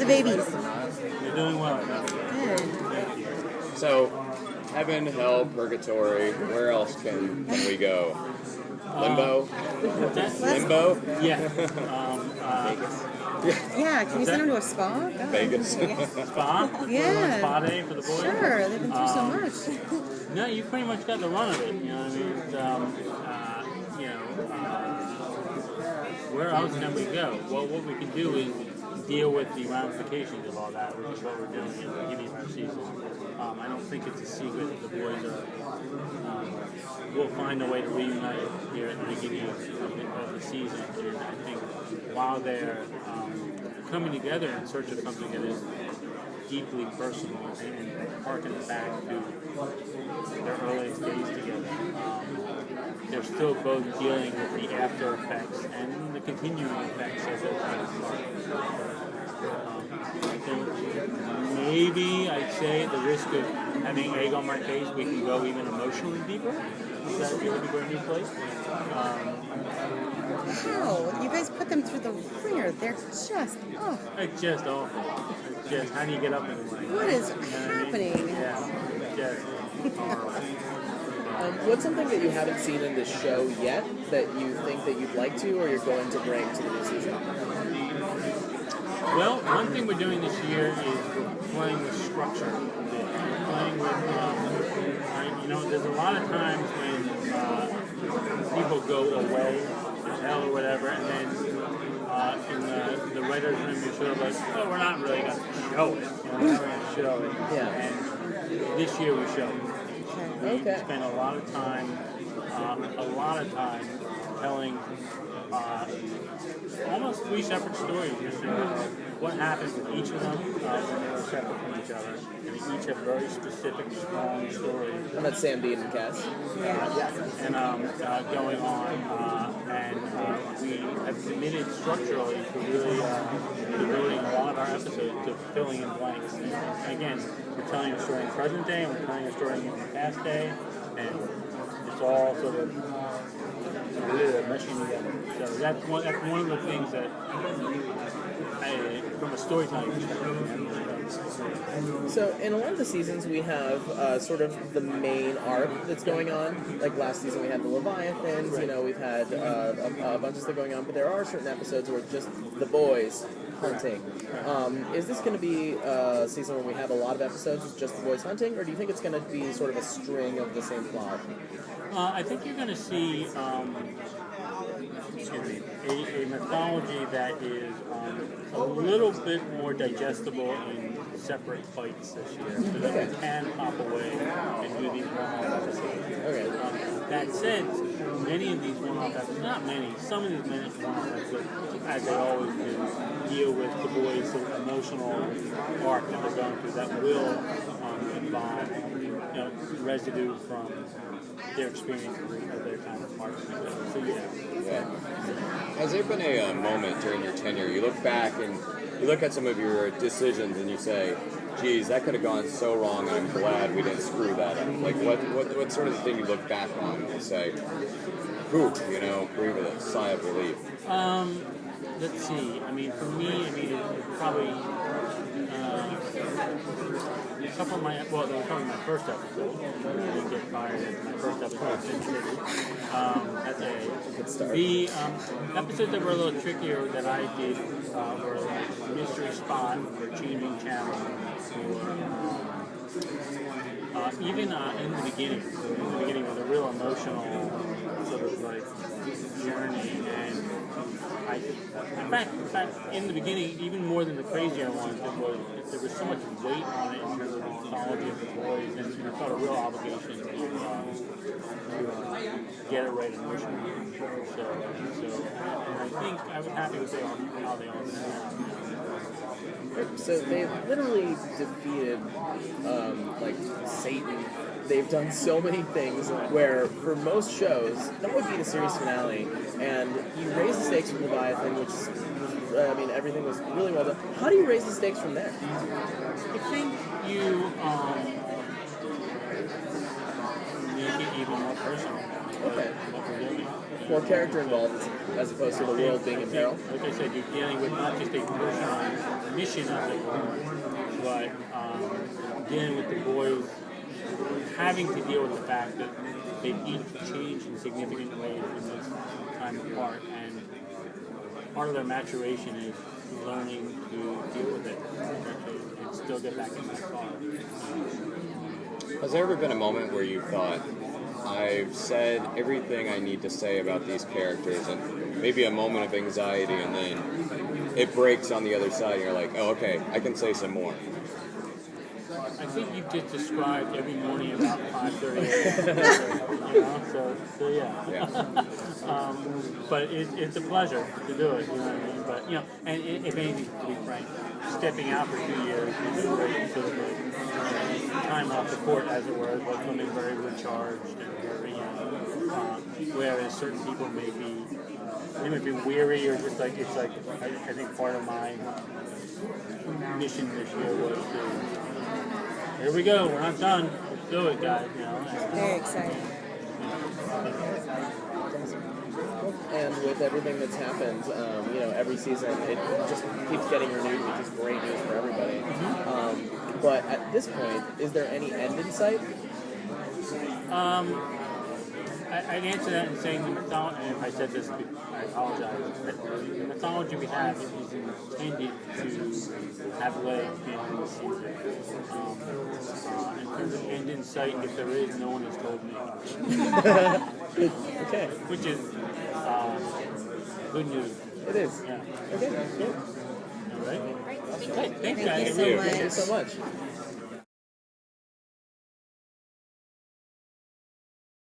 the babies? You're doing well. Good. So, heaven, hell, purgatory. Where else can we go? Limbo? Limbo? Yeah. Yeah, can you send them to a spa? God. Vegas. Spa? Yeah. Spa day for the boys? Sure, they've been through so much. No, you pretty much got the run of it. You know what I mean? Where else can we go? Well, what we can do is deal with the ramifications of all that, which is what we're doing at the beginning of our season. I don't think it's a secret that the boys will find a way to reunite here at the beginning of the season. And I think while they're coming together in search of something that is deeply personal and harking back to their earliest days together, they're still both dealing with the after effects and the continuing effects of their time apart. I think maybe I'd say at the risk of having egg on my face, we can go even emotionally deeper. Is that really a new place? No, you guys put them through the ringer. They're just, It's just awful. It's just, how do you get up in the morning? What is happening? Yeah, just horrible. What's something that you haven't seen in this show yet that you think that you'd like to or you're going to bring to the new season? Well, one thing we're doing this year is we're playing with structure. We're playing with, there's a lot of times when people go away to hell or whatever, and then in the writer's room you're sort of like, oh, we're not really going to show it. We're not going to show it. Yeah. And this year we show it. We spend a lot of time telling almost three separate stories. What happened with each of them when they were separate from each other, and they each have very specific, strong stories. And that's Sam Dean and Cass. And going on, and we have committed structurally to really devoting a lot of our episodes to filling in blanks. And again, we're telling a story in the present day, and we're telling a story in the past day, and it's all sort of meshing together. So that's one of the things that, from a storytelling perspective. So in a lot of the seasons we have sort of the main arc that's going on. Like last season we had the Leviathans, we've had a bunch of stuff going on, but there are certain episodes where it's just the boys hunting. Is this going to be a season where we have a lot of episodes with just the boys hunting, or do you think it's going to be sort of a string of the same plot? I think you're going to see a mythology that is a little bit more digestible in separate fights this year, so that we can pop away and do these one-off episodes. That said, many of these one-off episodes, not many, some of these one-off episodes, as they always do, deal with the boys' sort of emotional arc that they're going through that will involve residue from their experience of their time apart. So yeah. Has there been a moment during your tenure, you look back and you look at some of your decisions and you say, geez, that could have gone so wrong and I'm glad we didn't screw that up? Like what sort of thing you look back on and say, whew, breathe a sigh of relief? Let's see. I mean, for me, it's probably a couple of my, well, that was probably my first episode. I didn't get fired at my first episode in Sin City. That's a good start. The episodes that were a little trickier that I did were like Mystery Spot, or Changing Channel, or even in the beginning. In the beginning was a real emotional sort of like journey, and in fact, in the beginning, even more than the crazier ones, there was so much weight on it in terms of the mythology of the boys, and I felt a real obligation to get it right emotionally. So I think I was happy with how they all turned out. So they've literally defeated Satan. They've done so many things where, for most shows, that would be the series finale, and you raise the stakes from Leviathan, which is, everything was really well done. How do you raise the stakes from there? I think you make it even more personal. Okay. what we're doing. More character involved as opposed to the world being in peril. Like I said, you're dealing with not just a personal mission of the war, but dealing with the boys having to deal with the fact that they've each changed in significant ways in this time apart, and part of their maturation is learning to deal with it and still get back in that car. Has there ever been a moment where you thought, I've said everything I need to say about these characters, and maybe a moment of anxiety, and then it breaks on the other side, and you're like, oh, okay, I can say some more? I think you've just described every morning about 5:30 a.m. You know, so yeah. But it's a pleasure to do it. You know what I mean? But and if anything, to be frank, stepping out for 2 years is a great sort of a time off the court, as it were, but coming very recharged and very, whereas certain people may be weary or just like it's like I think part of my mission this year was to. Here we go. We're not done. Let's do it, guys. Very exciting. And with everything that's happened, every season it just keeps getting renewed, which is great news for everybody. But at this point, is there any end in sight? I'd answer that in saying the mythology, and if I said this, I apologize. The mythology we have is intended to have legs beyond the season. In terms of end in sight, if there is, no one has told me. Okay. Which is good news. It is. Yeah. Okay, cool. All right. Great. Okay, thanks, Thank guys. you so much. Thank you so much.